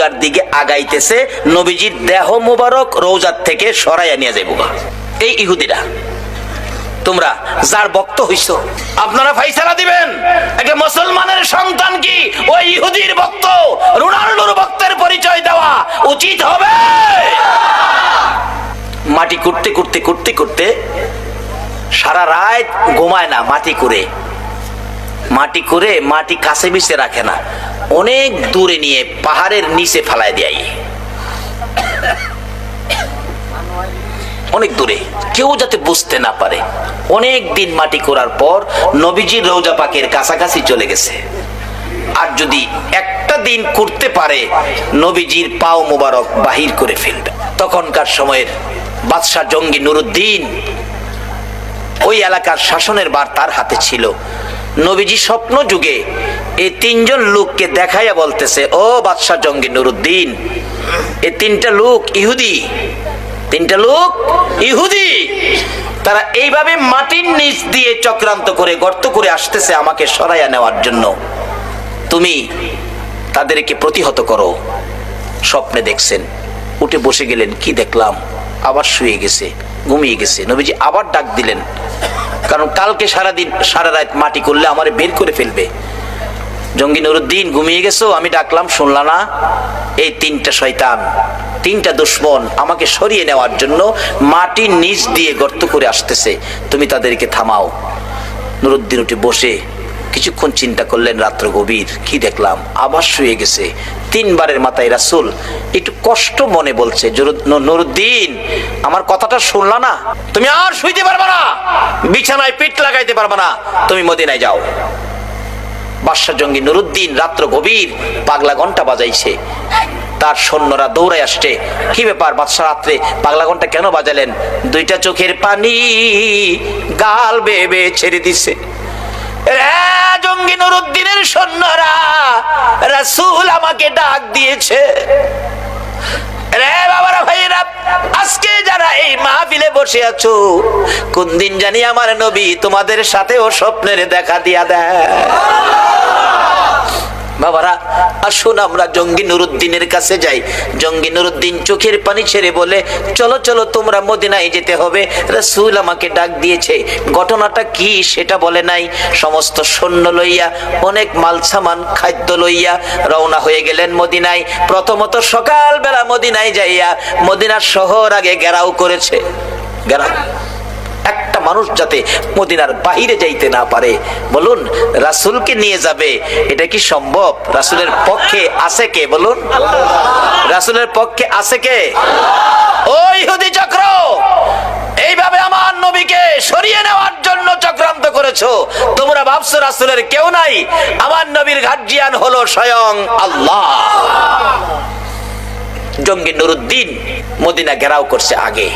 রওজার দিকে আগাইতেছে, নবীজির দেহ মোবারক রওজার থেকে সরাইয়া নিয়ে যাইব। এই ইহুদিরা, তোমরা যার ভক্ত হইছো, আপনারা ফাইসালা দিবেন একটা মুসলমানের সন্তান কি ওই ইহুদির ভক্ত, রোনাল্ডোর ভক্তের পরিচয় দেওয়া উচিত হবে? মাটি করতে করতে করতে করতে সারা রাত ঘুমায় না, মাটি করে মাটি কাছে মিশে রাখে না, অনেক দূরে নিয়ে পাহাড়ের নিচে ফেলায় দেয়, অনেক দূরে, কেউ যাতে বুঝতে না পারে। অনেক দিন মাটি করার পর নবীজির রওজা পাকের কাছাকাছি চলে গেছে। আর যদি একটা দিন করতে পারে, নবীজির পাও মুবারক বাহির করে ফেলবে। তখনকার সময়ের বাদশাহ জঙ্গি নুরুদ্দিন, ওই এলাকার শাসনের ভার তার হাতে ছিল। নবীজি স্বপ্ন যুগে এই তিনজন লোককে দেখাইয়া বলতেছে, ও বাদশাহ জঙ্গি নুরুদ্দিন, এই তিনটা লোক ইহুদি, তিনটা লোক ইহুদি, তারা এইভাবে মাটির নিচ দিয়ে চক্রান্ত করে গর্ত করে আসতেছে আমাকে সরাইয়া নেওয়ার জন্য, তুমি তাদেরকে প্রতিহত করো। স্বপ্নে দেখছেন, উঠে বসে গেলেন, কি দেখলাম, আবার শুয়ে গেছে, ঘুমিয়ে গেছে। নবীজি আবার ডাক দিলেন, কারণ কালকে সারাদিন সারা রাত মাটি করলে আমারে বের করে ফেলবে। জঙ্গি নুরুদ্দিন, ঘুমিয়ে গেছো, আমি ডাকলাম শুনলা না? এই তিনটা শয়তান, তিনটা দুশ্মন আমাকে সরিয়ে নেওয়ার জন্য মাটির নিচ দিয়ে গর্ত করে আসতেছে, তুমি তাদেরকে থামাও। নুরুদ্দিন উঠে বসে কিছুক্ষণ চিন্তা করলেন, রাত্র গভীর, কি দেখলাম, আবার শুয়ে গেছে। তিনবারের মাথায় রাসূল একটু কষ্ট মনে বলছে, নুরুদ্দিন আমার কথাটা শুনলা না? তুমি আর শুইতে পারবা না, বিছানায় পিঠ লাগাইতে পারবা না, তুমি মদিনায় যাও। বাদশা জঙ্গি নুরুদ্দিন রাত্র গভীর পাগলা ঘন্টা বাজাইছে, তার সৈন্যরা দৌড়ায় আসছে। কি ব্যাপার বাদশা, রাত্রে পাগলা ঘন্টা কেন বাজালেন? দুইটা চোখের পানি গাল বেয়ে বেয়ে ছেড়ে দিছে। জঙ্গি নুরুদ্দিনের সৈন্যরা, রাসূল আমাকে ডাক দিয়েছে। রে বাবারা, ভাইরা, আজকে যারা এই মাহফিলে বসে আছো, কোন দিন জানি আমার নবী তোমাদের সাথেও স্বপ্নের দেখা দিয়া দেয়। বাবারা, আসুন আমরা জঙ্গি নুরুদ্দিনের কাছে যাই। জঙ্গি নুরুদ্দিন চোখের পানি ছেড়ে বলে, চলো চলো তোমরা মদিনায় যেতে হবে, রাসূল আমাকে ডাক দিয়েছে। ঘটনাটা কি সেটা বলে নাই। সমস্ত সৈন্য লইয়া, অনেক মাল সামান খাদ্য লইয়া রওনা হয়ে গেলেন মদিনায়। প্রথমত সকালবেলা মদিনায় যাইয়া মদিনার শহর আগে ঘেরাও করেছে। ঘেরাও, একটা মানুষ যাতে মদিনার বাহিরে যাইতে না পারে। বলুন, রাসূলকে নিয়ে যাবে, এটা কি সম্ভব? রাসূলের পক্ষে আছে কে? বলুন, রাসূলের পক্ষে আছে কে? ওই ইহুদি চক্র এইভাবে আমার নবীকে সরিয়ে নেওয়ার জন্য চক্রান্ত করেছো। তোমরা ভাবছো রাসূলের কেউ নাই, আমার নবীর গার্জিয়ান হলো স্বয়ং আল্লাহ। জঙ্গি নুরুদ্দিন মদিনা ঘেরাও করছে। আগে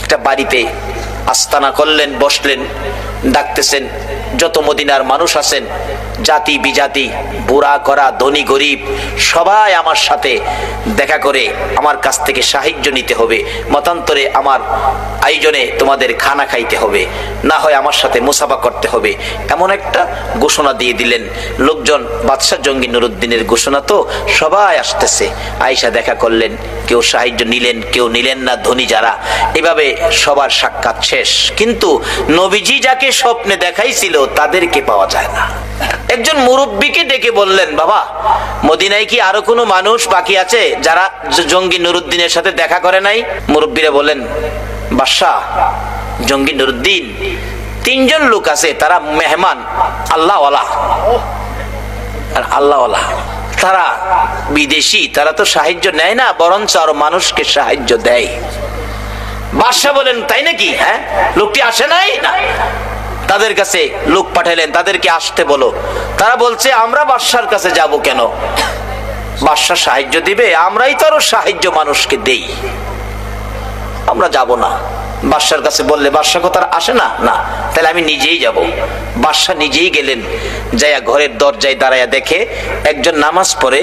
একটা বাড়িতে আস্তানা করলেন, বসলেন, ডাকতেছেন যত মদিনার মানুষ আছেন, জাতি বিজাতি, বুড়া করা, ধনী গরিব, সবাই আমার সাথে দেখা করে আমার কাছ থেকে সাহায্য নিতে হবে। মতান্তরে আমার আয়োজনে তোমাদের খানা খাইতে হবে, না হয় আমার সাথে মুসাফা করতে হবে। এমন একটা ঘোষণা দিয়ে দিলেন। লোকজন বাদশাহ জঙ্গি নুরুদ্দিনের ঘোষণা তো সবাই আসতেছে। আয়েশা দেখা করলেন, কেউ সাহায্য নিলেন, কেউ নিলেন না, ধনী যারা। এভাবে সবার সাক্ষাৎ শেষ। কিন্তু নবীজি যাকে স্বপ্নে দেখাইছিল তাদেরকে পাওয়া যায় না। একজন মুরব্বীকে ডেকে বললেন, বাবা, মদিনায় কি আরো কোনো মানুষ বাকি আছে যারা জঙ্গি নুরুদ্দিনের সাথে দেখা করে নাই? মুরব্বীরা বলেন, বাদশা, জঙ্গি নুরুদ্দিন তিনজন লোক আছে, তারা মেহমান, আল্লাহওয়ালা। আর আল্লাহওয়ালা তারা বিদেশি, তারা তো সাহায্য নেয় না, বরঞ্চ আরো মানুষকে সাহায্য দেয়। বাদশা বলেন, তাই নাকি? হ্যাঁ, লোকটি আসে নাই না? তাদের কাছে লোক পাঠালেন, তাদেরকে আসতে বলো। তারা বলছে, আমরা বাদশার কাছে যাব কেন? বাদশা সাহায্য দিবে, আমরাই তো আরো সাহায্য মানুষকে দেই, আমরা যাব না। বাদশার কাছে বললে বাদশা কথা আসে না, না তাহলে আমি নিজেই যাব। বাদশা নিজেই গেলেন, যাইয়া ঘরের দরজায় দাঁড়াইয়া দেখে একজন নামাজ পড়ে,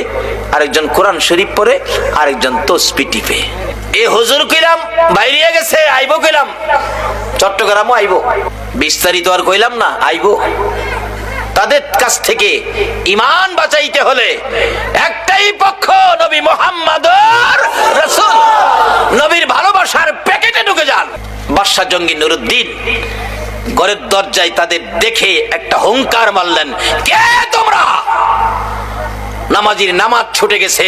আরেকজন কোরআন শরীফ পড়ে, আরেকজন তসবিহ টিপে। এ হুজুর কইলাম বাইরে গেছে, আইবো কইলাম, চট্টগ্রামও আইবো, বিস্তারিত আর কইলাম না, আইবো। তাদের কাছ থেকে ঈমান বাঁচাইতে হলে একটাই পক্ষ, নবী নবী মুহাম্মাদুর রাসূল, নবীর ভালোবাসার প্যাকেটে ঢুকে যান। বাদশা জঙ্গি নুরুদ্দিন ঘরের দরজায় তাদের দেখে একটা হুঙ্কার মারলেন, কে তোমরা? নামাজির নামাজ ছুটে গেছে,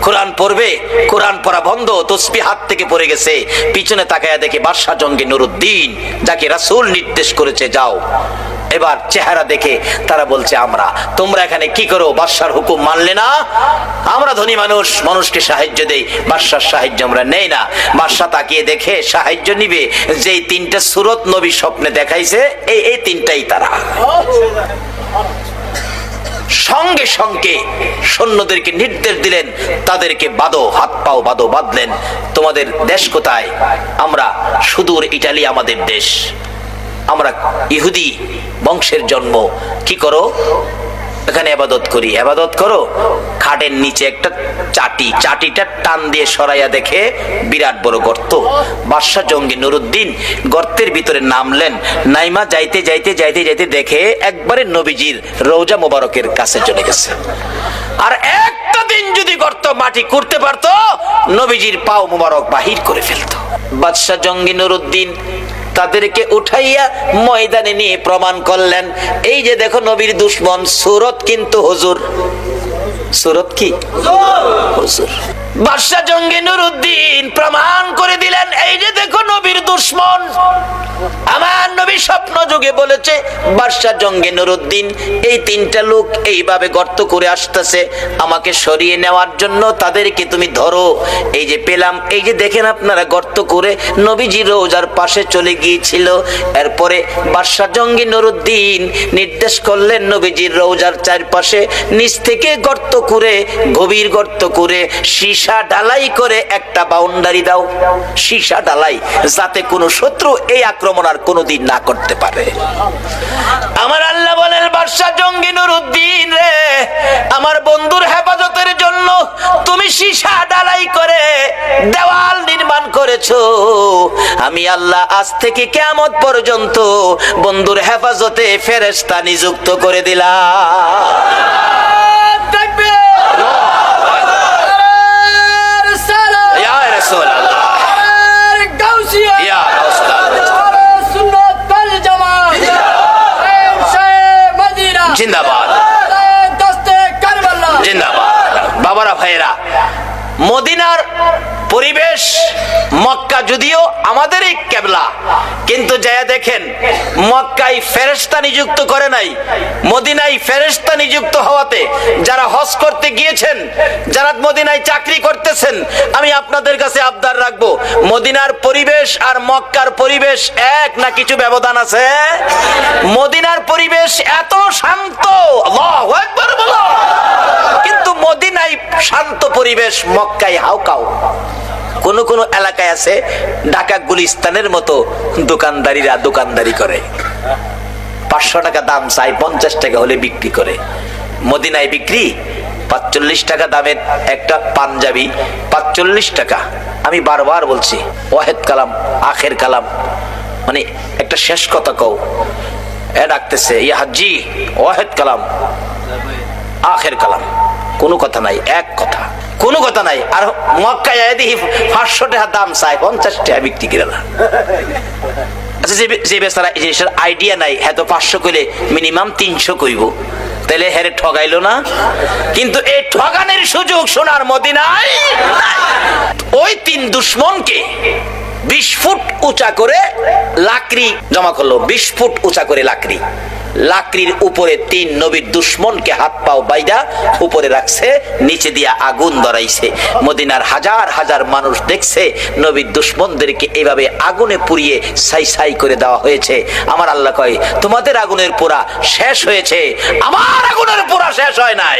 কোরআন পড়বে, কোরআন পড়া বন্ধ, তসবিহ হাত থেকে পড়ে গেছে। পিছনে তাকায়া দেখে বাদশা জঙ্গি নুরুদ্দিন, যাকে রাসূল নির্দেশ করেছে যাও। এবার চেহারা দেখে তারা বলছে, আমরা। তোমরা এখানে কি করো? বাদশার হুকুম মানলে না? আমরা ধনী মানুষ, মানুষকে সাহায্য দেই, বাদশার সাহায্য আমরা নেই না। বাদশা তাকিয়ে দেখে সাহায্য নিবে যেই তিনটা সূরত নবী স্বপ্নে দেখাইছে, এই তিনটাই তারা। সঙ্গে সঙ্গে সৈন্যদেরকে নির্দেশ দিলেন, তাদেরকে বাঁধো, হাত পাও বাঁধো। বাঁধলেন। তোমাদের দেশ কোথায়? আমরা সুদূর ইটালি আমাদের দেশ, আমরা ইহুদি বংশের জন্ম। কি করো? এখানে ইবাদত করি। ইবাদত করো। খাটের নিচে একটা চাটি, চাটিটা টান দিয়ে সরাইয়া দেখে বিরাট বড় গর্ত। বাদশা জঙ্গি নুরুদ্দিন গর্তের ভিতরে নামলেন। নাইমা যাইতে যাইতে যাইতে যাইতে দেখে একবারে নবীজির রওজা মোবারকের কাছে চলে গেছে। আর একটা দিন যদি গর্ত মাটি করতে পারতো, নবীজির পাও মোবারক বাহির করে ফেলতো। বাদশা জঙ্গি নুরুদ্দিন তাদেরকে উঠাইয়া ময়দানে নিয়ে প্রমাণ করলেন, এই যে দেখো নবীর দুশমন, সূরত কিন্তু হুজুর। সূরত কি? হুজুর। বাদশা জঙ্গি নুরুদ্দিন প্রমাণ করে দিলেন, এই যে দেখো নবীর দুশমন। আমার নবী স্বপ্ন যুগে বলেছে, বাদশা জঙ্গি নুরুদ্দিন, এই তিনটা লোক এইভাবে গর্ত করে আসতেছে, আমাকে সরিয়ে নেওয়ার জন্য তাদেরকে তুমি ধরো। এই যে পেলাম, এই যে দেখেন আপনারা গর্ত করে নবীজি রওজার পাশে চলে গিয়েছিল। এরপরে বাদশা জঙ্গি নুরুদ্দিন নির্দেশ করলেন, নবীজির রওজার চারপাশে নিচ থেকে গর্ত করে, গভীর গর্ত করে, সীসা ঢালাই করে একটা বাউন্ডারি দাও। সীসা ঢালাই, যাতে কোনো শত্রু এই আক্রমণ আর কোনোদিন না করতে পারে। আমার আল্লাহ বলেন, বাদশা জঙ্গি নুরুদ্দিন রে, আমার বন্ধুর হেফাজতের জন্য তুমি সীসা ঢালাই করে দেওয়াল নির্মাণ করেছো। আমি আল্লাহ আজ থেকে কিয়ামত পর্যন্ত বন্ধুর হেফাজতে ফেরেশতা নিযুক্ত করে দিলাম। জিন্দাবাদ, জিন্দাবাদ। বাবারা ভাইরা, মদিনার পরিবেশ, মক্কা যদিও আমাদেরই কেবলা, কিন্তু যায়া দেখেন মক্কায় ফেরেশতা নিযুক্ত করে নাই, মদিনায় ফেরেশতা নিযুক্ত হওয়াতে যারা হজ করতে গিয়েছেন, যারা মদিনায় চাকরি করতেছেন, আমি আপনাদের কাছে আবদার রাখবো, মদিনার পরিবেশ আর মক্কার পরিবেশ এক না কিছু ব্যবধান আছে? মদিনার পরিবেশ এত শান্ত, আল্লাহু আকবার বলো, কিন্তু মদিনায় শান্ত পরিবেশ, মক্কায় হাউকাউ। কোন কোন এলাকায় আছে ঢাকা গুলিস্তানের মতো দোকানদারিরা দোকানদারি করে, 500 টাকা দাম চাই, 50 টাকা হলে বিক্রি করে। মদিনায় বিক্রি 45 টাকা দামের একটা পাঞ্জাবি, 45 টাকা। আমি বারবার বলছি, ওয়াহেদ কালাম আখের কালাম, মানে একটা শেষ কথা কও। এ ডাকতেছে, ইয়া হাজি ওয়াহেদ কালাম আখের কালাম, কোনো কথা নাই, এক কথা, কোনো কথা নাই। আর মক্কায় দেখি 500 টাকা দাম চাই, 50 টাকা বিক্রি করে না। আচ্ছা, যে বেচারা এই জিনিসের আইডিয়া নাই, হ্যাঁ তো 500 কইলে মিনিমাম 300 কইব, তাহলে হ্যাঁ ঠগাইলো না? কিন্তু এই ঠগানের সুযোগ সোনার মদিনায় নাই। ওই তিন দুশমনকে 20 ফুট উঁচা করে লাকড়ি জমা করলো, 20 ফুট উঁচা করে লাকড়ি, লাকড়ির উপরে 3 নবীর দুশমনকে হাত পাও বাইদা উপরে রাখছে, নিচে দিয়া আগুন ধরাইছে। মদিনার হাজার হাজার মানুষ দেখছে নবীর দুশমনদেরকে এইভাবে আগুনে পুড়িয়ে ছাই ছাই করে দেওয়া হয়েছে। আমার আল্লাহ কয়, তোমাদের আগুনের পোড়া শেষ হয়েছে, আমার আগুনের পোড়া শেষ হয় নাই।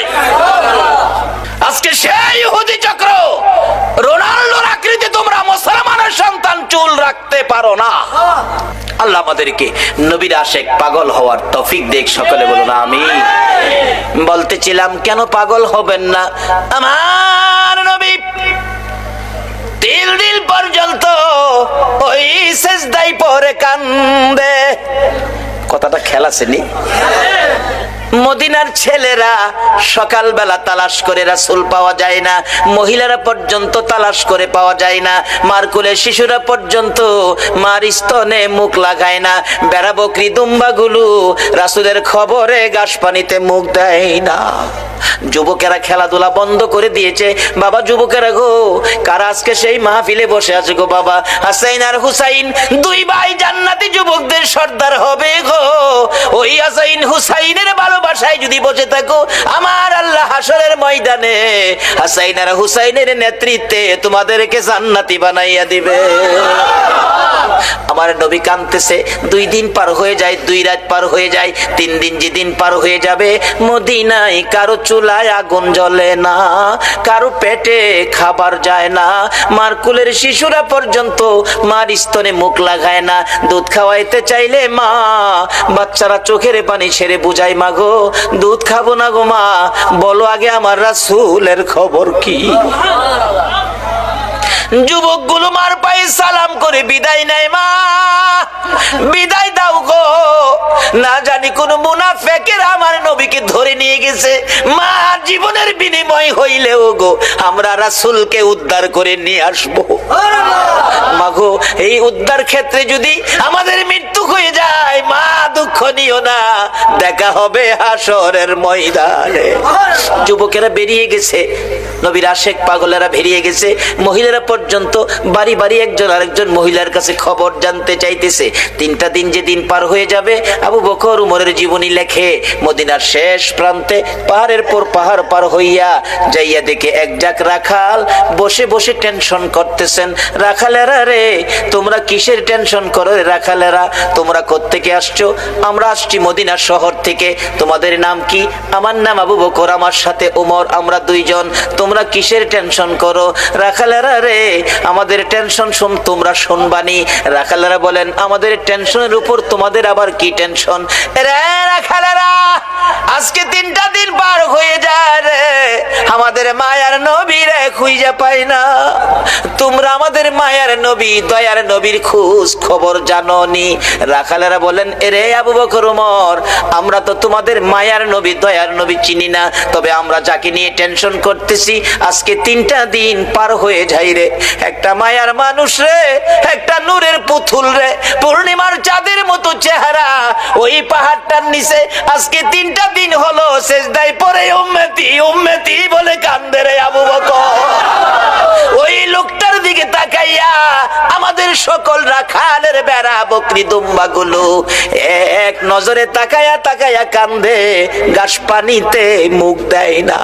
আজকে সেই ইহুদি চক্র, রোনাল্ডোর আকৃতি তোমরা মুসলমানের সন্তান চুল রাখতে পারো না। আল্লাহ আমাদেরকে নবীর আশেক পাগল হওয়ার তৌফিক দেখ, সকলে বলুন আমিন। বলতেছিলাম কেন পাগল হবেন না? আমার নবী তিল দিল পর্যন্ত ওই সেজদায় পড়ে কান্দে। কথাটা খেয়াল আছে নি? মদিনার ছেলেরা সকালবেলা তালাশ করে রাসূল পাওয়া যায় না, মহিলারা পর্যন্ত তালাশ করে পাওয়া যায় না, মার কোলে শিশুরা পর্যন্ত মার স্তনে মুখ লাগায় না, বেড়া বকরি দুম্বাগুলো রাসূলের খবরে ঘাস পানিতে মুখ দেয় না। যুবকেরা খেলাধুলা বন্ধ করে দিয়েছে। বাবা যুবকেরা গো, কারা আজকে সেই মাহফিলে বসে আছে গো বাবা? হাসাইন আর হুসাইন দুই ভাই জান্নাতি যুবকদের সর্দার হবে গো। ওই হাসাইন হুসাইনের ভালোবাসায় যদি বসে থাকো, আমার আল্লাহ হাসরের ময়দানে হাসাইন আর হুসাইনের নেতৃত্বে তোমাদেরকে জান্নাতি বানাইয়া দিবে। আমার নবী কাঁদতেছে। 2 দিন পার হয়ে যায়, 2 রাত পার হয়ে যায়, 3 দিন যেদিন পার হয়ে যাবে, মদিনায় কারো চুলায় আগুন জ্বলে না, কারো পেটে খাবার যায় না, মার কুলের শিশুরা পর্যন্ত মার স্তনে মুখ লাগায় না। দুধ খাওয়াইতে চাইলে মা বাচ্চারা চোখের পানি ছেড়ে বুঝায়, মা গো দুধ খাবো না গো মা, বলো আগে আমার রাসূলের খবর কি। যুবকগুলো মার পায়ে সালাম করে বিদায় নেয়, মা বিদায় দাও গো, না জানি কোন মুনাফিকের আমার নবীকে ধরে নিয়ে গেছে, মা জীবনের বিনিময় হইলেও গো আমরা রাসূলকে উদ্ধার করে নিয়ে আসবো। মা গো এই উদ্ধার ক্ষেত্রে যদি আমাদের মৃত্যু হয়ে যায়, মা দুঃখ নিও না, দেখা হবে হাসরের ময়দানে। যুবকেরা বেরিয়ে গেছে, নবীর আশেক পাগলেরা বেরিয়ে গেছে, মহিলারা পর্যন্ত বাড়ি বাড়ি একজন আরেকজন মহিলার কাছে খবর জানতে চাইতেছে। 3টা দিন যেদিন পার হয়ে যাবে, আবু বকর উমরের জীবনী লেখে মদিনার শেষ প্রান্তে পাহাড়ের পর পাহাড় পার হইয়া যাইয়া দেখে এক জাক রাখাল বসে বসে টেনশন করতেছেন। রাখালেরা রে, তোমরা কিসের টেনশন করো রে রাখালেরা? তোমরা কোত্থেকে আসছো? আমরা আসছি মদিনা শহর থেকে। তোমাদের নাম কি? আমার নাম আবু বকর, আমার সাথে উমর, আমরা 2 জন। তোমরা কিসের টেনশন করো? রাখালেরা রে, আমাদের টেনশন তোমরা শুনবানি। রাখালেরা বলেন, আমাদের টেনশনের উপর তোমাদের আবার কি টেনশন? রে রাখালেরা, আজকে 3টা দিন পার হয়ে যায় রে, আমাদের মায়ার নবী রে খুঁজে পাই না। তোমরা আমাদের মায়ার নবী, দয়ার নবীর খোঁজ খবর জানোনি? রাখালেরা বলেন, এরে আবু বকর উমর, আমরা তো তোমাদের মায়ার নবী দয়ার নবী চিনি না, তবে আমরা যাকে নিয়ে টেনশন করতেছি আজকে 3টা দিন পার হয়ে যায় রে, একটা মায়ার মানুষ রে, একটা নূরের পুতুল রে, পূর্ণিমার চাঁদের মতো চেহারা, ওই পাহাড়টার নিচে আজকে 3টা দিন হলো সেজদায় পড়ে উম্মতি উম্মতি বলে কান্দে রে আবু বকর। ওই লোকটার দিকে তাকাইয়া আমাদের সকল রাখালের বেড়া বকরি দুম্বাগুলো এক নজরে তাকায়া তাকায়া কান্দে, ঘাস পানিতে মুখ দেয় না।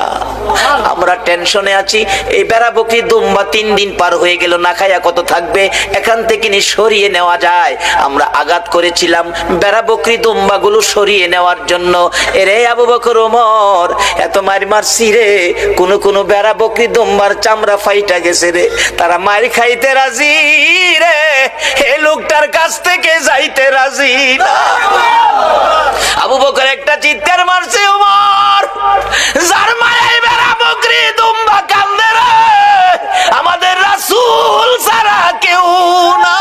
আমরা টেনশনে আছি, এই বেড়া বকরি দুম্বা 3 দিন পার হয়ে গেল, না খায়া কত থাকবে, এখান থেকে নি সরিয়ে নেওয়া যায়। আমরা আঘাত করেছিলাম বেড়া বকরি দুম্বাগুলো সরিয়ে নেওয়ার জন্য। এরে আবু বকর ওমর, এত মার মারছি রে, কোন বেড়া বকরি দুম্বার চামড়া ফাইটা গেছে রে, তারা মার খাইতে রাজি রে, এই লোকটার কাছ থেকে যাইতে রাজি না। আবু বকর একটা চিৎকার মারছে, ওমর যার মায়ায় বেড়া বকরি দুম্বা কান্দে রে, আমাদের রাসূল ছাড়া কেউ না।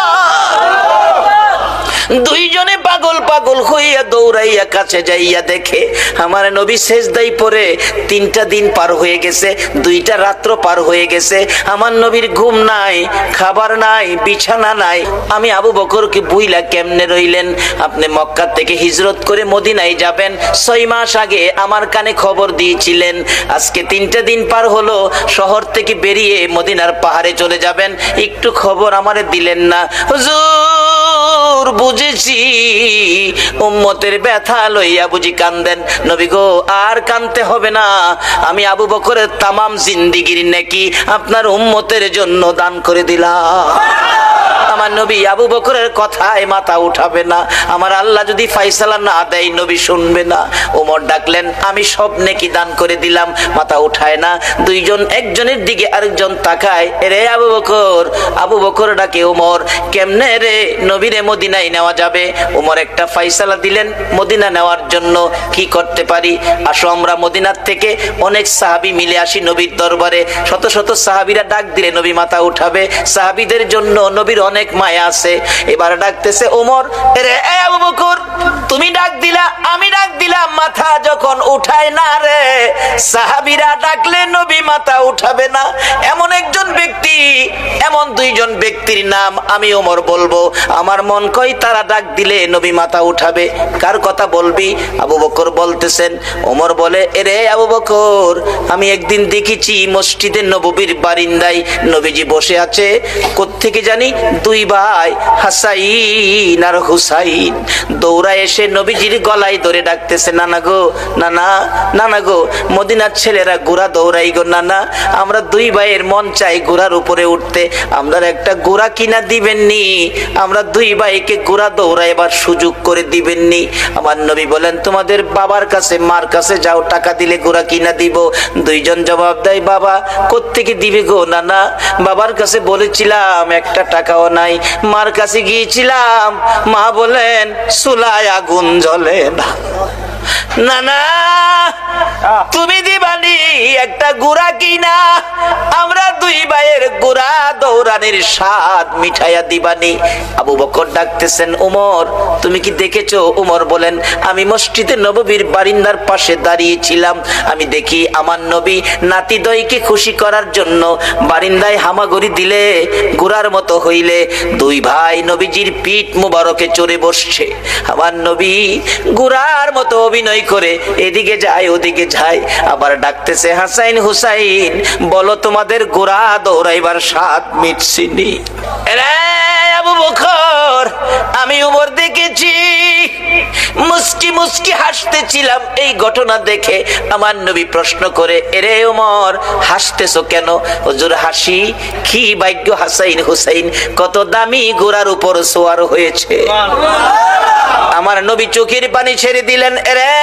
2 জনে পাগল পাগল হইয়া দৌড়াইয়া কাছে যাইয়া দেখে আমার নবী সেজদায় পড়ে 3টা দিন পার হয়ে গেছে, 2টা রাত্র পার হয়ে গেছে, আমার নবীর ঘুম নাই, খাবার নাই, বিছানা নাই। আমি আবু বকরকে বুইলা কেমনে রইলেন? আপনি মক্কা থেকে হিজরত করে মদিনায় যাবেন 6 মাস আগে আমার কানে খবর দিয়েছিলেন, আজকে 3টা দিন পার হলো, শহর থেকে বেরিয়ে মদিনার পাহাড়ে চলে যাবেন, একটু খবর আমারে দিলেন না। হুজুর বুঝেছি, উম্মতের ব্যথা লইয়া বুঝি কান্দেন। নবী গো আর কানতে হবে না, আমি আবু বকরের তামাম জিন্দেগীর নেকি আপনার উম্মতের জন্য দান করে দিলাম। আমার নবী আবু বকরের কথায় মাথা উঠাবে না, আমার আল্লাহ যদি ফাইসালা না দেয় নবী শুনবে না। ওমর ডাকলেন, আমি সব নেকি দান করে দিলাম, মাথা উঠায় না। 2 জন একজনের দিকে আরেকজন তাকায়, রে আবু বকর। আবু বকর ডাকে, ওমর কেমনে রে নবীরে মদিনায় নেওয়া যাবে? ওমর একটা ফাইসালা দিলেন মদিনা নেওয়ার জন্য। কি করতে পারি? আসো আমরা মদিনার থেকে অনেক সাহাবী মিলে আসি নবীর দরবারে। শত শত সাহাবীরা ডাক দিলে নবী মাথা উঠাবে, সাহাবীদের জন্য নবীর অনেক মায়া আছে। এবার ডাকতেছে ওমর, রে আবু বকর তুমি ডাক দিলা, আমি ডাক দিলাম, মাথা যখন উঠায় না রে। সাহাবীরা ডাকলে নবী মাথা উঠাবে না, এমন একজন ব্যক্তি, এমন দুইজন ব্যক্তির নাম আমি ওমর বলবো, আমার মন কয় তারা ডাক দিলে নবী মাথা উঠাবে। কার কথা বলবি? আবু বকর বলতেছেন। ওমর বলে, রে আবু বকর আমি একদিন দেখেছি মসজিদে নববীর বারিন্দায় নবীজি বসে আছে, কোত্থেকে জানি দুই ভাই হাসাইন আর হুসাইন দৌড়া এসে নবীজির গলায় ধরে ডাকতেছে, নানা গো নানা, নানা গো মদিনার ছেলেরা ঘোড়া দৌড়াই গো নানা, আমরা দুই ভাইয়ের মন চাই ঘোড়ার উপরে উঠতে, আমরা একটা ঘোড়া কিনা দিবেননি, আমরা দুই ভাইকে ঘোড়া দৌড়াইবার সুযোগ করে দিবেননি। আমার নবী বলেন, তোমাদের বাবার কাছে মার কাছে যাও, টাকা দিলে ঘোড়া কিনা দিব। দুইজন জবাব দেয়, বাবা কোত্থেকে দিবে গো নানা, বাবার কাছে বলেছিলাম একটা টাকাও নাই, মার কাছে গিয়েছিলাম, মা বলেন চুলায় আগুন জ্বলে না। নানা তুমি দিবানি একটা ঘোড়া কিনা, আমরা দুই ভাইয়ের ঘোড়া দৌড়ানির স্বাদ মিঠাইয়া দিবানি। আবু বকর ডাকতেছেন, ওমর তুমি কি দেখেছো? ওমর বলেন, আমি মসজিদে নববীর বারিন্দার পাশে দাঁড়িয়েছিলাম, আমি দেখি আমার নবী নাতিদয়কে খুশি করার জন্য বারিন্দায় হামাগুড়ি দিলে ঘোড়ার মতো হইলে দুই ভাই নবীজির পিঠ মুবারকে চড়ে বসছে। আমার নবী ঘোড়ার মতো অভিনয় করে এদিকে যায় ওদিকে যায়, আবার ডাকতেছে, হাসাইন হুসাইন বলো তোমাদের ঘোড়া দৌড়াইবার স্বাদ মিটছিনি? আবু বকর আমি ওমর দেখেছি, মুস্কি মুস্কি হাসতেছিলাম এই ঘটনা দেখে। আমার নবী প্রশ্ন করে, এরে ওমর হাসতেছো কেন? হুজুর হাসি কি ভাগ্য হাসাইন হুসাইন কত দামি ঘোড়ার উপর সওয়ার হয়েছে। আমার নবী চোখের পানি ছেড়ে দিলেন, রে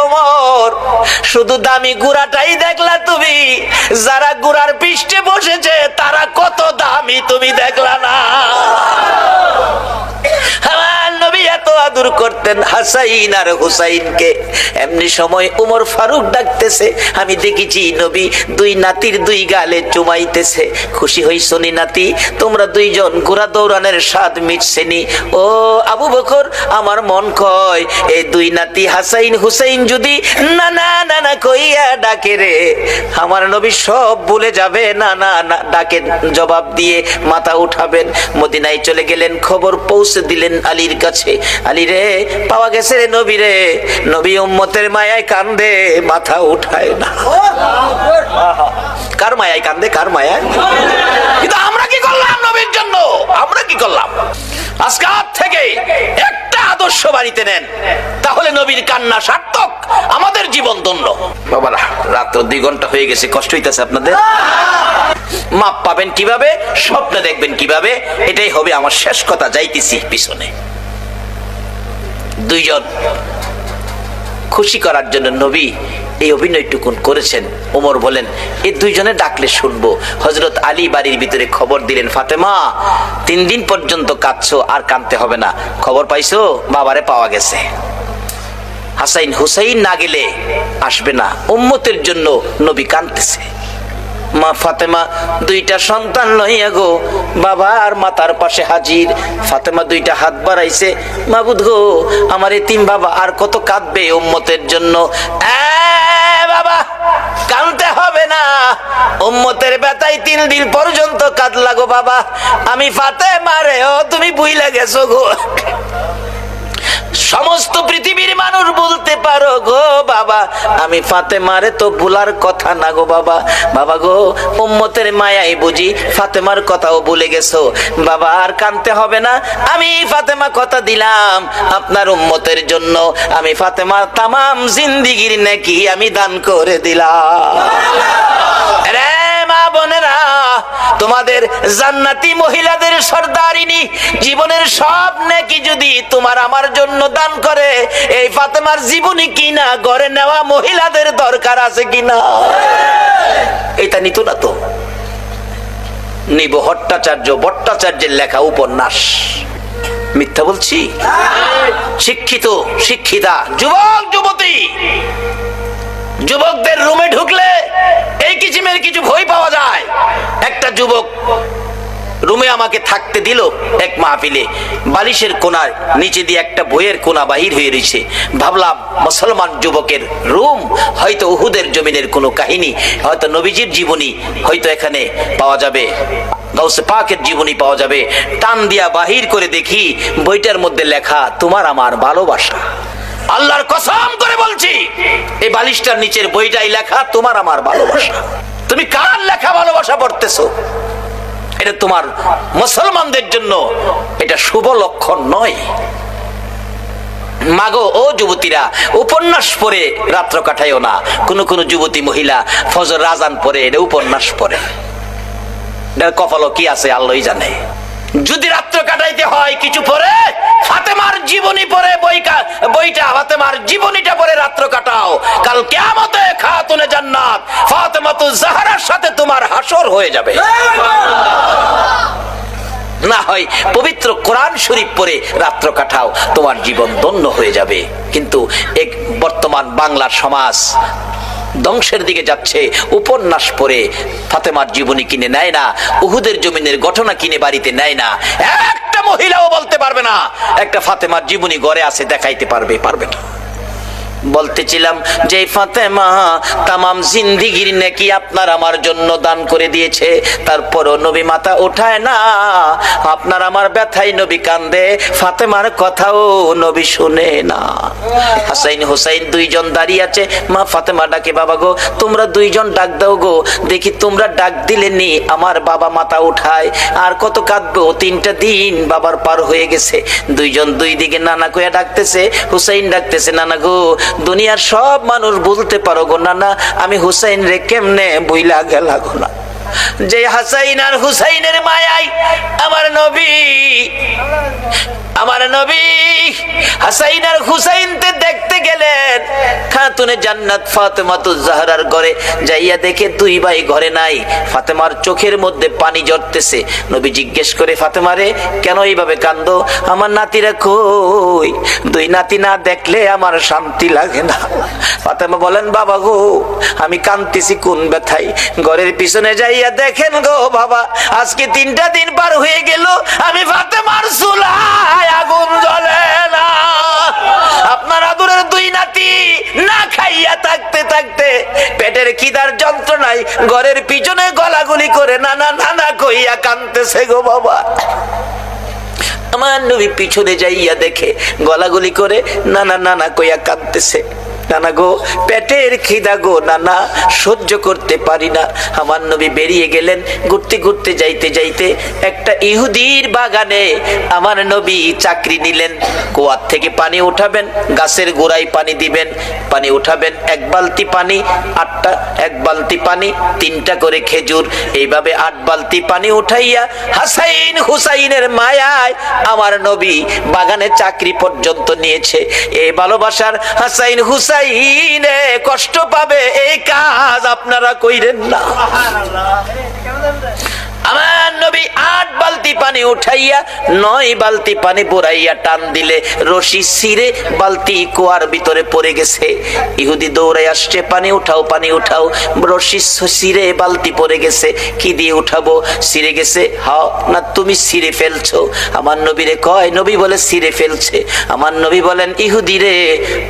ওমর শুধু দামি ঘোড়াটাই দেখলা তুমি, যারা ঘোড়ার পৃষ্ঠে বসেছে তারা কত দামি তুমি দেখলা না। আমার নবী এত আদর করতেন হাসাইন আর হুসাইনকে। এমনি সময় উমর ফারুক ডাকতেছে, আমি দেখেছি নবী দুই নাতির দুই গালে চুমাইতেছে, খুশি হইছো নি নাতি? তোমরা দুইজন ঘোড়া দৌড়ানোর স্বাদ মিটছেনি? ও আবু বকর আমার মন কয় এই দুই নাতি হাসাইন হুসাইন যদি নানা নানা কইয়া ডাকে রে, আমার নবী সব ভুলে যাবে, না না না ডাকে জবাব দিয়ে মাথা উঠাবেন। মদিনায় চলে গেলেন, খবর পৌঁছে দিলেন আলীর কাছে, আলী রে পাওয়া গেছে রে নবী রে, নবী উম্মতের মায়ায় কান্দে মাথা উঠায় না। কার মায়ায় কান্দে? কার মায়ায়? কিন্তু আমরা কি করলাম নবীর জন্য? আমরা কি করলাম? আজকে থেকে একটা আদর্শ বাড়িতে নেন, তাহলে নবীর কান্না সার্থক, আমাদের জীবন ধন্য। বাবারা রাত্র 2 ঘন্টা হয়ে গেছে, কষ্ট হইতেছে আপনাদের? মাপ পাবেন কিভাবে, স্বপ্ন দেখবেন কিভাবে, এটাই হবে আমার শেষ কথা। যাইতেছি পিছনে। দুইজন খুশি করার জন্য নবী এই অভিনয়টুকুন করেছেন। ওমর বলেন, এই দুইজনে ডাকলে শুনবো। হযরত আলী বাড়ির ভিতরে খবর দিলেন, ফাতেমা 3 দিন পর্যন্ত কাঁদছো, আর কাঁদতে হবে না, খবর পাইছো বাবারে পাওয়া গেছে। হাসাইন হুসাইন না গেলে আসবে না, উম্মতের জন্য নবী কাঁদতেছে। মা ফাতেমা 2টা সন্তান লইয়া গো বাবার মাথার পাশে হাজির। ফাতেমা 2টা হাত বাড়াইছে, মাবুদ গো আমার এতিম বাবা আর কত কাঁদবে উম্মতের জন্য। বাবা কাঁদতে হবে না, উম্মতের ব্যথায় 3 দিন পর্যন্ত কাঁদলা গো বাবা, আমি ফাতেমা রে ও তুমি ভুইলা গেছো গো। সমস্ত পৃথিবীর মানুষ বলতে পারো গো বাবা, আমি ফাতেমারে তো ভুলার কথা না গো বাবা। বাবা গো উম্মতের মায়াই বুঝি ফাতেমার কথাও ভুলে গেছো বাবা, আর কাঁদতে হবে না, আমি ফাতেমা কথা দিলাম আপনার উম্মতের জন্য, আমি ফাতেমার তামাম জিন্দেগীর নেকি আমি দান করে দিলাম। রে মা বোনেরা, তোমাদের জান্নাতি মহিলাদের সর্দারিনী জীবনের সব নেকি যদি তোমার আমার জন্য দান করে, এই ফাতেমার জীবনী কিনা ঘরে নেওয়া মহিলাদের দরকার আছে কিনা? এটা নিত না তো। নিব ভট্টাচার্যের লেখা উপন্যাস। মিথ্যা বলছি? শিক্ষিত শিক্ষিতা যুবক যুবতী, যুবকদের রুমে ঢুকলে এই কিচিমের কিছু ভয় পাওয়া যায়। একটা যুবক রুমে রুমে আমাকে থাকতে দিল এক মাহফিলে, বালিশের কোনায় নিচে দিয়ে একটা বইয়ের কোনা বাহির হয়ে রয়েছে। ভাবলাম মুসলমান যুবকের রুম, হয়তো উহুদের জমিনের কোনো কাহিনী, হয়তো নবীজির জীবনী হয়তো এখানে পাওয়া যাবে, গাউসে পাকের জীবনী পাওয়া যাবে। টান দিয়া বাহির করে দেখি বইটার মধ্যে লেখা তোমার আমার ভালোবাসা। আল্লাহর কসম করে বলছি, এই বালিশটার নিচের বইটাই লেখা তোমার আমার ভালোবাসা। তুমি কার লেখা ভালোবাসা পড়তেছো? এটা তোমার মুসলমানদের জন্য এটা শুভ লক্ষণ নয়। মাগো ও যুবতীরা, উপন্যাস পড়ে রাত্র কাটাইও না। কোন কোন যুবতী মহিলা ফজর আযান পড়ে এটা উপন্যাস পড়ে, এটার কপালও কি আছে আল্লাহই জানে। যদি রাত্র কাটাইতে হয় কিছু পড়ে ফাতেমার জীবনী পড়ে, বইটা ফাতেমার জীবনীটা পড়ে রাত্র কাটাও। কাল কিয়ামতে খাতুনে জান্নাত ফাতেমাতুজ জাহরার সাথে তোমার হাসর হয়ে যাবে। না হয় পবিত্র কোরআন শরীফ পড়ে রাত্র কাটাও, তোমার জীবন ধন্য হয়ে যাবে। কিন্তু এক বর্তমান বাংলার সমাজ ধ্বংসের দিকে যাচ্ছে। উপন্যাস পড়ে ফাতেমার জীবনী কিনে নেয় না, উহুদের জমিনের ঘটনা কিনে বাড়িতে নেয় না। একটা মহিলাও বলতে পারবে না একটা ফাতেমার জীবনী ঘরে আছে, দেখাইতে পারবে না। বলতেছিলাম যে ফাতেমা তামাম জিন্দেগির নেকি আপনার আমার জন্য দান করে দিয়েছে, তারপরও নবী মাথা উঠায় না। আপনার আমার ব্যথায় নবী কান্দে, ফাতেমার কথাও নবী শুনে না। হাসাইন হুসাইন দুইজন দাঁড়িয়ে আছে, মা ফাতেমা ডাকে, বাবা গো তোমরা দুইজন ডাক দাও গো, দেখি তোমরা ডাক দিলে নি আমার বাবা মাথা উঠায়। আর কত কাঁদবো, 3টা দিন বাবার পার হয়ে গেছে। দুইজন দুই দিকে নানা কইয়া ডাকতেছে। হুসাইন ডাকতেছে, নানা গো দুনিয়ার সব মানুষ বলতে পারো গো নানা, আমি হুসাইন রে কেমনে বইলা গেলা গো না। যে হাসাইন আর হুসাইনের মায়াই আমার নবী হাসাইন আর হুসাইনকে দেখতে গেলেন খাতুনে জান্নাত ফাতেমাতুজ জাহরার ঘরে। যাইয়া দেখে দুই ভাই ঘরে নাই। ফাতেমার চোখের মধ্যে পানি ঝরতেছে। নবী জিজ্ঞেস করে, ফাতেমা রে কেন এইভাবে কান্দো? আমার নাতিরা কই? দুই নাতি না দেখলে আমার শান্তি লাগে না। ফাতেমা বলেন, বাবা গো আমি কাঁদতেছি কোন ব্যথায়। ঘরের পিছনে যাইয়া দেখেন গো বাবা, আজকে 3টা দিন পার হয়ে গেল, আমি ফাতেমার চুলায় আগুন জ্বলে না। আপনার আদরের দুই নাতি না খাইয়া থাকতে থাকতে পেটের খিদার যন্ত্রণায় ঘরের পিছনে গলাগুলি করে নানা নানা কইয়া কাঁদতেছে গো বাবা। আমার নবী পিছনে যাইয়া দেখে গলাগুলি করে নানা নানা কইয়া কাঁদতেছে। নানা গো পেটের খিদা গো নানা, সহ্য করতে পারি না। আমার নবী বেরিয়ে গেলেন। ঘুরতে ঘুরতে যাইতে যাইতে একটা ইহুদির বাগানে আমার নবী চাকরি নিলেন। কুয়ার থেকে পানি উঠাবেন, গাছের গোড়ায় পানি দিবেন, পানি উঠাবেন 1 বালতি পানি, 1 বালতি পানি 3টা করে খেজুর, এইভাবে 8 বালতি পানি উঠাইয়া হাসাইন হুসাইনের মায়ায় আমার নবী বাগানে চাকরি পর্যন্ত নিয়েছে। এই ভালোবাসার হাসাইন হুসাইন কষ্ট পাবে, এই কাজ আপনারা কইরেন না। আমার নবী 8 বালতি পানি উঠাইয়া 9 বালতি পানি ভরাইয়া টান দিলে রশি ছিঁড়ে বালতি কুয়ার ভিতরে পড়ে গেছে। ইহুদি দৌড়ে আসছে, পানি উঠাও পানি উঠাও। রশি ছিঁড়ে বালতি পড়ে গেছে, কি দিয়ে উঠাবো? ছিঁড়ে গেছে। হাও না তুমি ছিঁড়ে ফেলছো? আমার নবীরে কয়, নবী বলে ছিঁড়ে ফেলছে। আমার নবী বলেন, ইহুদি রে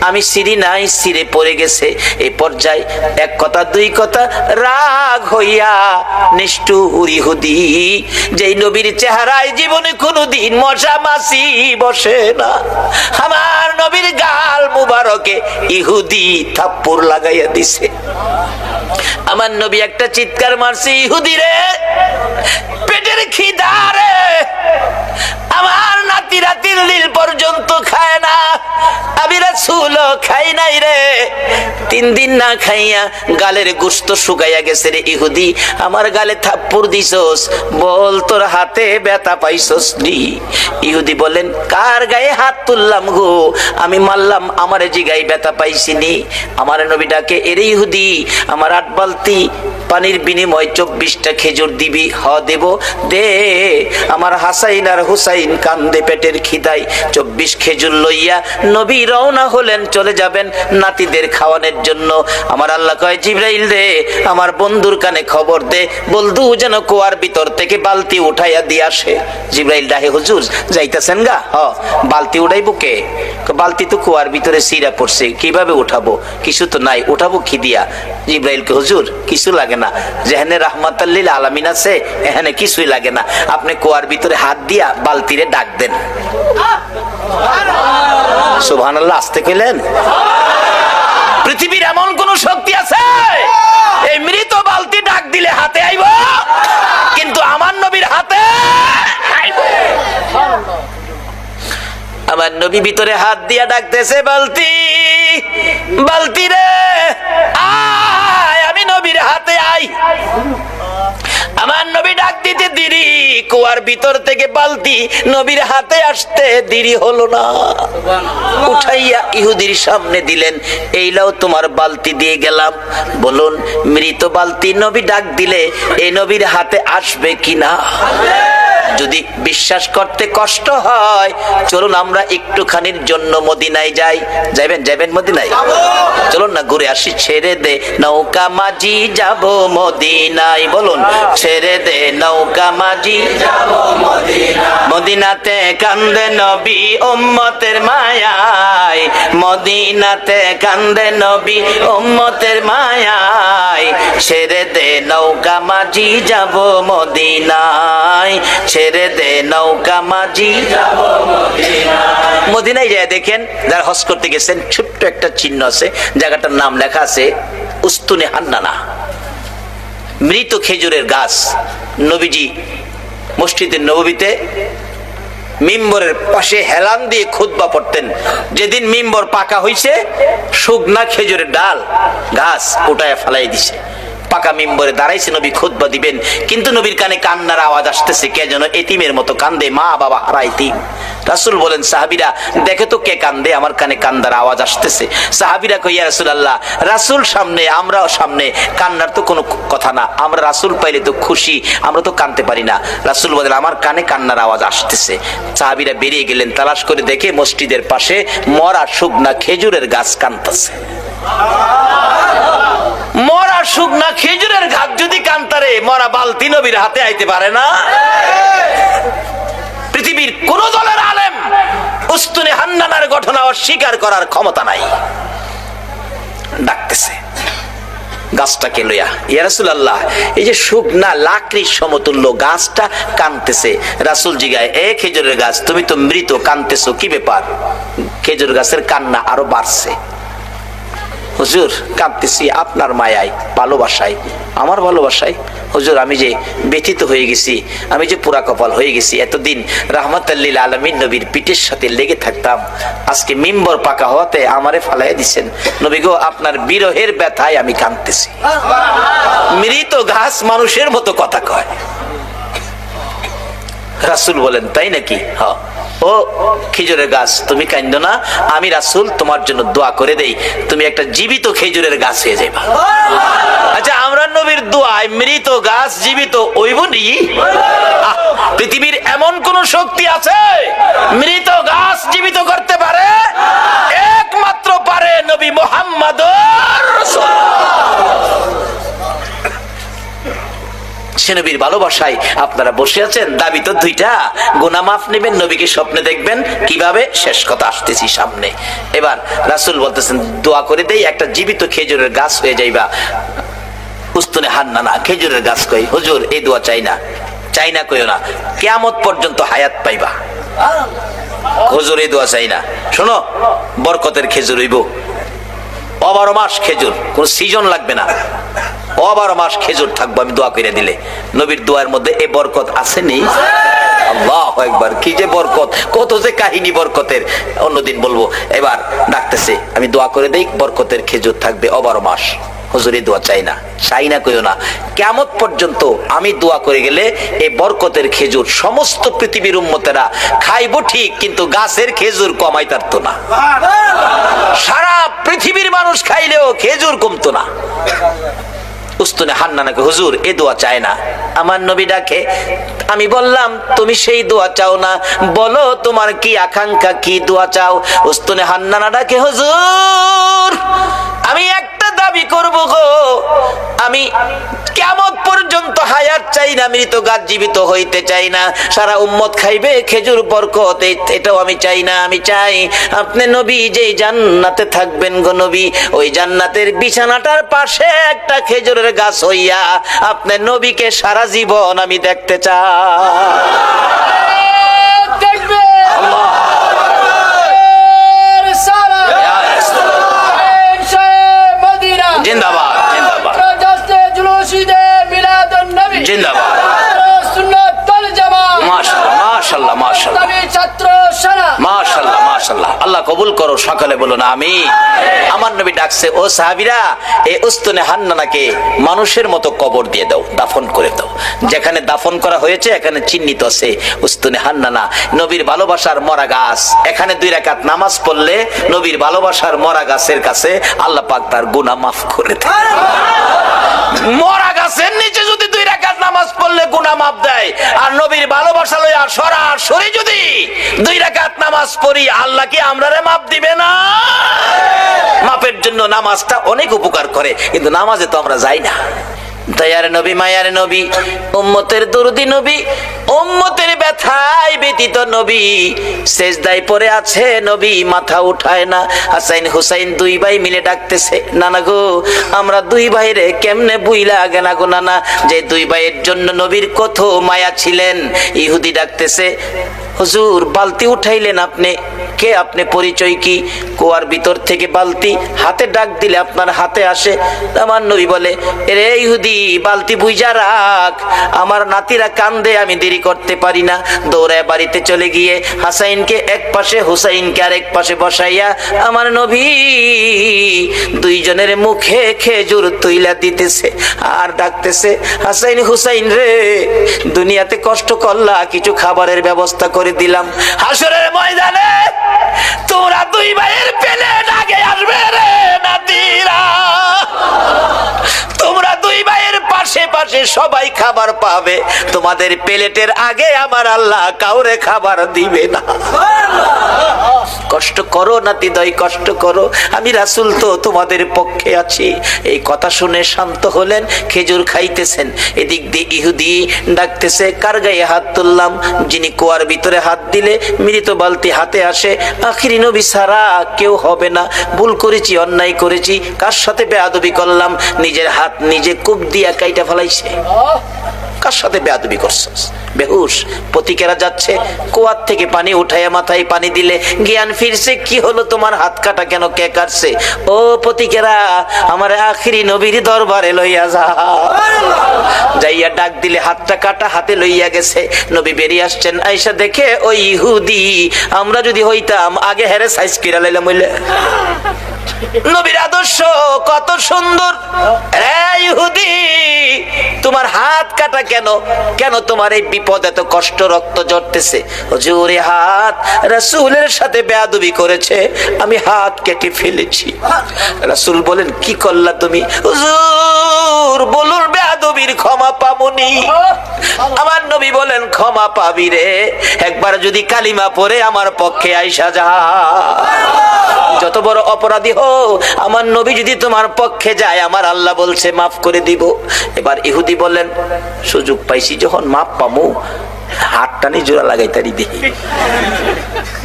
আমি ছিঁড়ি নাই, ছিঁড়ে পড়ে গেছে। এই পর্যায়ে 1 কথা 2 কথা রাগ হইয়া নিষ্ঠুর ইহুদি, যেই নবীর চেহারায় জীবনে কোনদিন মশা মাছি বসে না, আমার নবীর গাল মুবারকে ইহুদি থাপ্পড় লাগাইয়া দিছে। আমার নবী একটা চিৎকার মারছে, ইহুদি রে পেটের খিদা রে, আমার নাতি রাতির লীল পর্যন্ত খায় না, আমি রাসূলও খাই নাই রে। 3 দিন না খাইয়া গালের গোশত শুকাইয়া গেছে রে ইহুদি, আমার গালে থাপ্পড় দিছস, বল তোর হাতে ব্যথা পাইছস নি? ইহুদি বলেন, কার গায়ে হাত তুললাম গো? আমি মারলাম, আমার জিগায় ব্যথা পাইছিনি। আমার নবী ডাকে, এরে ইহুদি আমার 8 বালতি পানির বিনিময় 24টা খেজুর দিবি? হ দেব, দে। আমার হাসাইন আর হুসাইন কান্দে পেটের খিদায় 24 খেজুর লইয়া নবী রওনা হলেন, চলে যাবেন নাতিদের খাওয়ানোর জন্য। আমার আল্লাহ কয়, জিবরাইল রে আমার বন্ধুর কানে খবর দে, বলদু যেন কুয়ার ভিতর থেকে বালতি উঠাইয়া দিয়ে আসে। জিবরাইল ডাহে, হুজুর যাইতেছেন গা? বালতি উঠাইবো কে? বালতি তো কুয়ার ভিতরে সিরা পড়ছে, কিভাবে উঠাবো? কিছু তো নাই, উঠাবো কি দিয়া? জিবরাইলকে, হুজুর কিছু লাগে না, যেখানে রাহমাতাল লিল আলামিন আছে এখানে কিছুই লাগে না, আপনি কুয়ার ভিতরে হাত দিয়া বালতিরে ডাক দেন। সুবহানাল্লাহ, আসতে কইলেন? পৃথিবীর এমন কোন শক্তি আছে এই মৃত বালতি ডাক দিলে হাতে আইব? কিন্তু আমার নবীর হাতে আইব। আমার নবী ভিতরে হাত দিয়া ডাকতেছে, বালতি, বালতি রে আয়, আমি নবীর হাতে আই। আমার নবী ডাক দিতে দেরি, কুয়ার ভিতর থেকে বালতি নবীর হাতে আসতে দেরি হলো না। উঠাইয়া ইহুদির সামনে দিলেন, এই লাও তোমার বালতি দিয়ে গেলাম। বলুন, মৃত বালতি নবী ডাক দিলে এই নবীর হাতে আসবে কিনা? যদি বিশ্বাস করতে কষ্ট হয়, চলুন আমরা একটুখানির জন্য মদিনায় যাই। যাইবেন? যাইবেন মদিনায়? চলুন না ঘুরে আসি। ছেড়ে দে নৌকা মাঝি যাব মদিনায়। বলুন, ছেড়ে দে নৌকা মাঝি যাব মদিনায়। মদিনাতে কান্দে নবী উম্মতের মায়ায়, মদিনাতে কান্দে নবী উম্মতের মায়ায়। ছেড়ে দে নৌকা মাঝি যাব মদিনায়, ছেড়ে দে নৌকা মাঝি যাব মদিনায়। মদিনায় যায় দেখেন, যারা হজ করতে গেছেন, ছোট্ট একটা চিহ্ন আছে, জায়গাটার নাম লেখা আছে উস্তুনে হান্নানা, মৃত খেজুরের গাছ। নবীজি মসজিদে নববীতে মিম্বরের পাশে হেলান দিয়ে খুতবা পড়তেন। যেদিন মিম্বর পাকা হইছে, শুকনা খেজুরের ডাল গাছ উঠায় ফেলাই দিছে। পাকা মিম্বরে দাঁড়াইছে, নবী খুতবা দিবেন, কিন্তু নবীর কানে কান্নার আওয়াজ আসতেছে। কে যেন এতিমের মতো কান্দে, মা বাবা হারা এতিম। রাসূল বলেন, সাহাবীরা দেখে তো কে কান্দে, আমার কানে কান্দার আওয়াজ আসতেছে। সাহাবীরা কই, ইয়া রাসূলুল্লাহ, রাসূল সামনে, আমরাও সামনে, কান্নার তো কোনো কথা না, আমরা রাসূল পাইলে তো খুশি, আমরা তো কাঁদতে পারি না। রাসূল বলেন, আমার কানে কান্নার আওয়াজ আসতেছে। সাহাবীরা বেরিয়ে গেলেন, তালাশ করে দেখে মসজিদের পাশে মরা শুকনা খেজুরের গাছ কাঁদতেছে। মরা শুকনা খেজুরের গাছ যদি কান্তারে, মরা বালতি নবীর হাতে আইতে পারে না? পৃথিবীর কোন দলের আলেম উস্তুনে হান্নানার ঘটনা অস্বীকার করার ক্ষমতা নাই। ডাকতেছে গাছটাকে লইয়া, ইয়া রাসূলুল্লাহ, এই যে শুকনা লাকড়ির সমতুল্য গাছটা কাঁদতেছে। রাসূল জিগায়, এ খেজুরের গাছ, তুমি তো মৃত, কাঁদতেছো কি ব্যাপার? খেজুর গাছের কান্না আরো বাড়ছে। হুজুর, কাঁদতেছি আপনার মায়ায়, ভালোবাসায়, আমার ভালোবাসায়। হুজুর, আমি যে ব্যথিত হয়ে গেছি, আমি যে পুরা কপাল হয়ে গেছি। এতদিন রাহমাতাল লিল আলামিন নবীর পিঠের সাথে লেগে থাকতাম, আজকে মিম্বর পাকা হওয়াতে আমারে ফালাই দিছেন। নবী গো, আপনার বিরহের ব্যথায় আমি কাঁদতেছি। মৃত গাছ মানুষের মতো কথা কয়। রাসূল বলেন, তাই নাকি? হ্যাঁ। ও খেজুরের গাছ, তুমি কাঁদো না, আমি রাসূল তোমার জন্য দোয়া করে দেই, তুমি একটা জীবিত খেজুরের গাছ হয়ে যাবে। আচ্ছা, আমরা নবীর দোয়ায় মৃত গাছ জীবিত হইব নি? পৃথিবীর এমন কোন শক্তি আছে মৃত গাছ জীবিত করতে পারে? একমাত্র পারে নবী মুহাম্মদুর রাসূলুল্লাহ। সে নবীর ভালোবাসায় আপনারা বসে আছেন। দাবি তো দুইটা, গুনাহ মাফ নেবেন, নবীকে স্বপ্নে দেখবেন। কিভাবে? শেষ কথা আসতেছি সামনে। এবার রাসূল বলতেছেন, দোয়া করে দেই, একটা জীবিত খেজুরের গাছ হয়ে যাইবা। উস্তুনে হান্নানা খেজুরের গাছ কই, হুজুর এই দোয়া চাই না, চাই না কইও না, কিয়ামত পর্যন্ত হায়াত পাইবা। হুজুর এই দোয়া চাই না, শোনো, বরকতের খেজুর হইব, 12 মাস খেজুর, কোন সিজন লাগবে না, 12 মাস খেজুর থাকবো আমি দোয়া করে দিলে। নবীর দোয়ার মধ্যে এই বরকত আসেনি? আল্লাহু আকবার, কি যে বরকত, কত যে কাহিনী বরকতের, অন্যদিন বলবো। এবার ডাকতেছে, আমি দোয়া করে দেই, বরকতের খেজুর থাকবে 12 মাস। হুজুর এই দোয়া চাই না, চাই না কইও না, কিয়ামত পর্যন্ত আমি দোয়া করে গেলে এই বরকতের খেজুর সমস্ত পৃথিবীর উম্মতেরা খাইবো ঠিক, কিন্তু গাছের খেজুর কমাই পারতো না। সারা পৃথিবীর মানুষ খাইলেও খেজুর কমতো না। উস্তুনে হান্নানাকে, হুজুর এই দোয়া চায় না। আমার নবী ডাকে, আমি বললাম তুমি সেই দোয়া চাও না, বলো তোমার কি আকাঙ্ক্ষা, কি দোয়া চাও। উস্তুনে হান্নানা ডাকে, হুজুর আমি একটা দাবি করব গো, আমি কিয়ামত পর্যন্ত হায়াত চাই না, মৃত গাছ জীবিত হইতে চাই না, সারা উম্মত খাইবে খেজুর বরকত, এটাও আমি চাই না। আমি চাই আপনি নবী যেই জান্নাতে থাকবেন গো নবী, ওই জান্নাতের বিছানাটার পাশে একটা খেজুরের গাছ হইয়া আপনি নবীকে সারা জীবন আমি দেখতে চাই। জিন্দাবাদ জিন্দাবাদ জিন্দাবাদ। মাশাআল্লাহ মাশাআল্লাহ মাশাআল্লাহ মাশাআল্লাহ। আল্লাহ কবুল করো, সকালে বলুন আমিন। আমার নবী ডাকছে, ও সাহাবীরা এই উস্তুনে হান্নানাকে মানুষের মতো কবর দিয়ে দাও, দাফন করে দাও। যেখানে দাফন করা হয়েছে এখানে চিহ্নিত আছে উস্তুনে হান্নানা, নবীর ভালোবাসার মরা গাছ। এখানে 2 রাকাত নামাজ পড়লে নবীর ভালোবাসার মরা গাছের কাছে আল্লাহ পাক তার গুনাহ মাফ করে দেয়। মরা গাছের নিচে যদি 2 রাকাত নামাজ পড়লে গুনাহ মাফ দেয়, আর নবীর ভালোবাসা লইয়া সরাসরি যদি 2 রাকাত নামাজ পড়ি, আল্লাহ কি আমরারে মাফ দিবে না? মাফের জন্য নামাজটা অনেক উপকার করে, কিন্তু নামাজে তো আমরা যাই না। দয়ার নবী, মায়ার নবী, উম্মতের দরদি নবী, উম্মতের ব্যথায় ব্যতীত নবী সেজদায় পড়ে আছে, নবী মাথা উঠায় না। হাসাইন হুসাইন 2 ভাই মিলে ডাকতেছে, নানা গো আমরা 2 ভাইরে কেমনে বুইলা গেনা গো নানা, যে 2 ভাইয়ের জন্য নবীর কত মায়া ছিলেন। ইহুদি ডাকতেছে, হুজুর বালতি উঠাইলেন আপনি, কে আপনি, পরিচয় কি? কুয়ার ভিতর থেকে বালতি হাতে ডাক দিলে আপনার হাতে আসে। আমার নবী বলে, রে ইহুদি বালতি বুইজা রাখ, আমার নাতিরা কান্দে, আমি দেরি করতে পারি না। দৌড়ায় বাড়িতে চলে গিয়ে হাসাইনকে এক পাশে, হুসাইনকে আরেক পাশে বসাইয়া আমার নবী 2 জনের মুখে খেজুর তুইলা দিতেছে আর ডাকতেছে, হাসাইন হুসাইন রে দুনিয়াতে কষ্ট করলা, কিছু খাবারের ব্যবস্থা করে দিলাম, হাসরের ময়দানে তোমরা 2 ভাইয়ের প্লেট আগে আসবে রে নাতিরা, তোমরা 2 ভাইয়ের পাশে পাশে সবাই খাবার পাবে, তোমাদের প্লেটের আগে আমার আল্লাহ কাউরে খাবার দিবে না। কষ্ট করো নাতি দয়, কষ্ট করো, আমি রাসূল তো তোমাদের পক্ষে আছি। এই কথা শুনে শান্ত হলেন, খেজুর খাইতেছেন। এদিক দিয়ে ইহুদি ডাকতেছে, কার গায়ে হাত তুললাম? যিনি কুয়ার ভিতরে হাত দিলে মৃত বালতি হাতে আসে, আখিরি নবী ছাড়া কেউ হবে না। ভুল করেছি, অন্যায় করেছি, কার সাথে বেয়াদবি করলাম? নিজের হাত নিজে কূপ দিয়া কাইটা ফেলাইছে। কার সাথে বেয়াদবি করছস? বেহুশ পতিকেরা যাচ্ছে, কুয়ার থেকে পানি উঠাইয়া মাথায় পানি দিলে জ্ঞান ফিরছে। কি হলো তোমার? হাত কাটা কেন? কে কাটছে? ও পতিকেরা, আমার আখিরি নবীর দরবারে লইয়া যা। যাইয়া ডাক দিলে হাতটা কাটা, হাতে লইয়া গেছে। নবী বেরিয়ে আসছেন, আয়েশা দেখে ওই ইহুদি, আমরা যদি হইতাম আগে হেরে সাইজ কিরা লাইলাম হইলে। নবীর আদর্শ কত সুন্দর। ইহুদি তোমার হাত কাটা কেন? কেন তোমার এই বিপদ, এত কষ্ট, রক্ত ঝরতেছে? হুজুর হাত রাসূলের সাথে বেয়াদবি করেছে, আমি হাত কেটে ফেলেছি। রাসূল বলেন, কি করলা তুমি? হুজুর বলুন বেয়াদবির ক্ষমা পাবনি। আমার নবী বলেন, ক্ষমা পাবি রে, একবার যদি কালিমা পড়ে আমার পক্ষে আইসা যা। যত বড় অপরাধী হো, আমার নবী যদি তোমার পক্ষে যায়, আমার আল্লাহ বলছে মাফ করে দিব। এবার ইহুদি বলেন, সুযোগ পাইছি যখন মাফ পামু, হাতটা নি জোড়া লাগাই তারি দেখি।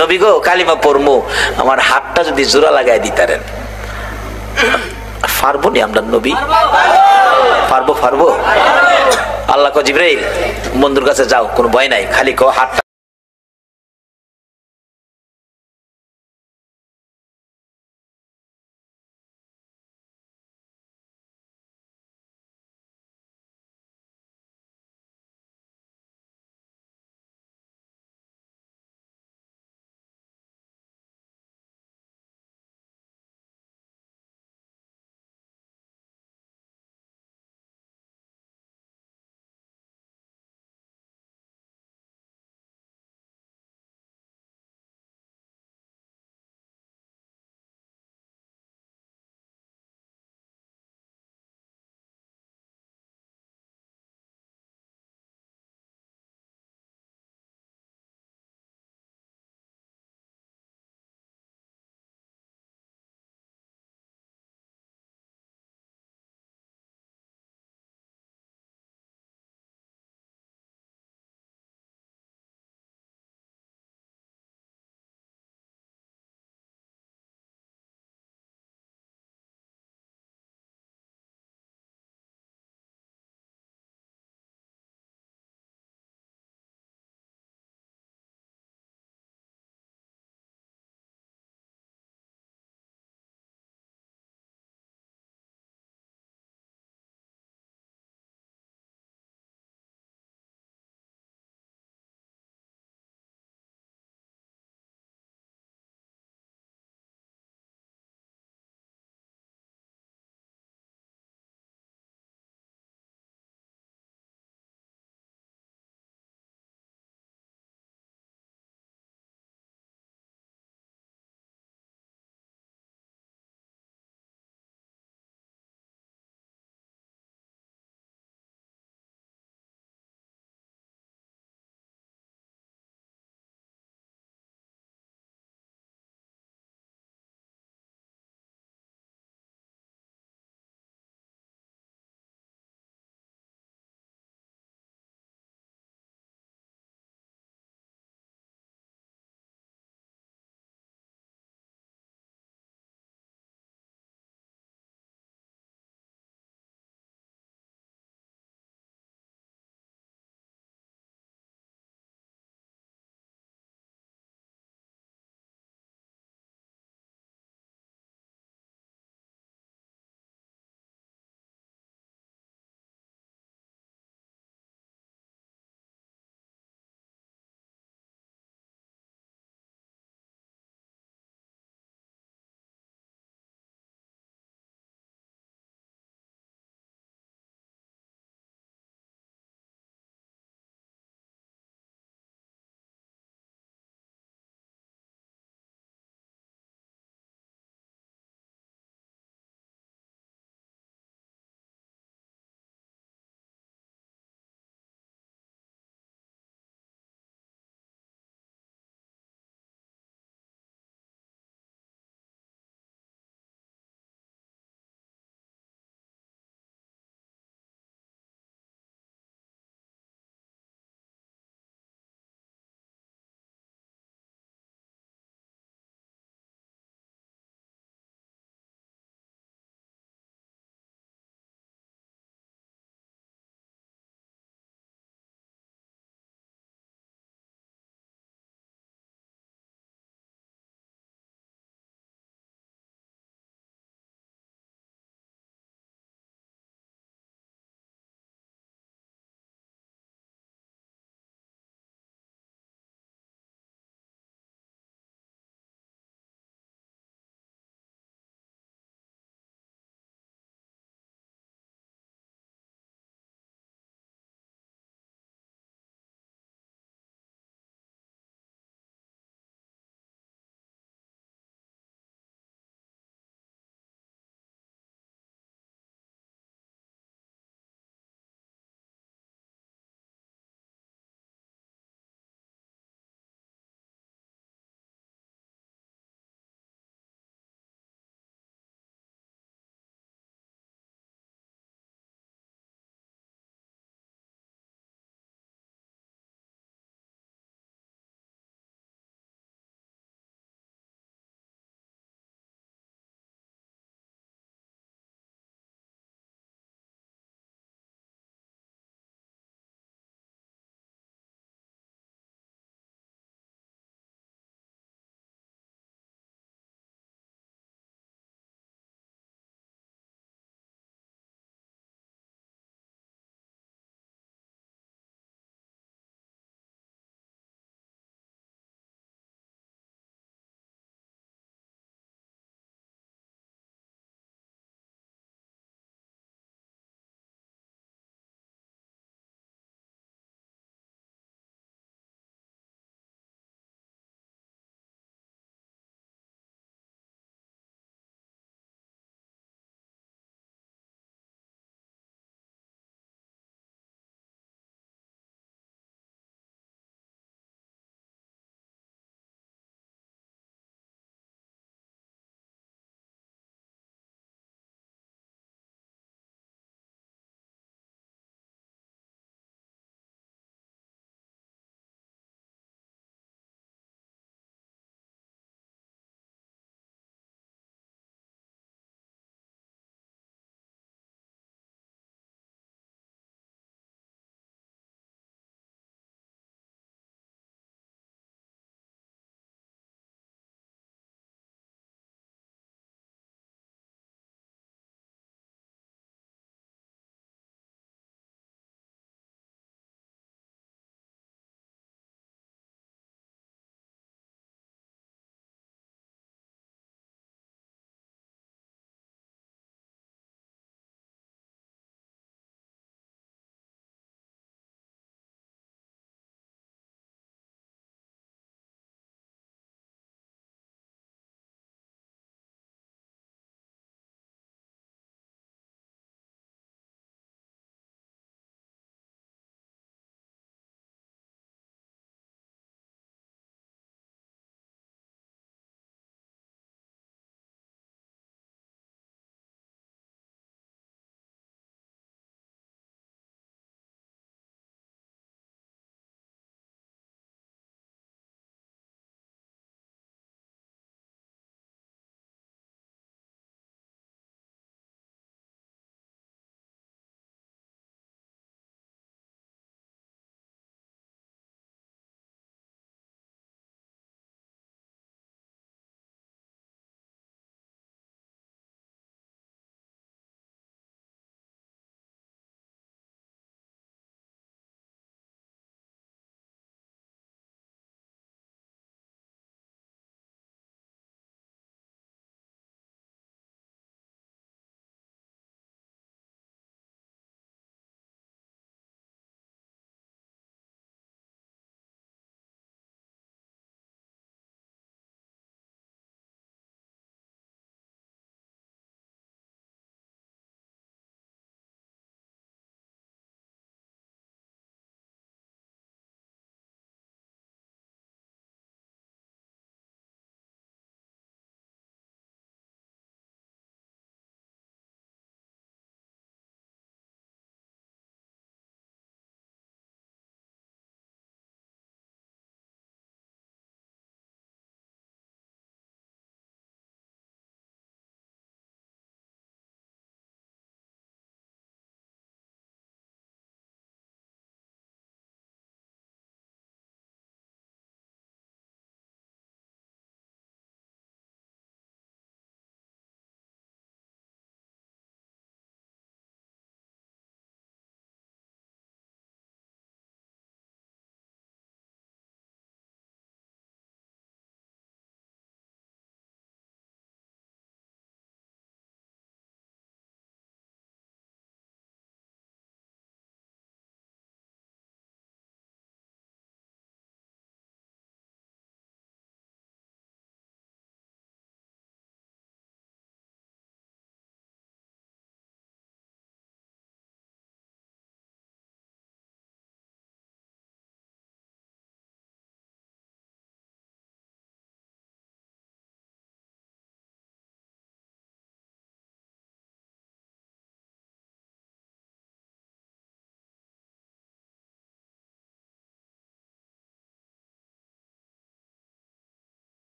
নবী গো কালিমা পড়মু, আমার হাতটা যদি জোড়া লাগাই দিতারেন। পারবো নি আমরা নবী? পারবো? আল্লাহ কো জিবরাইল বন্ধুর কাছে যাও, কোনো ভয় নাই, খালি কো হাতটা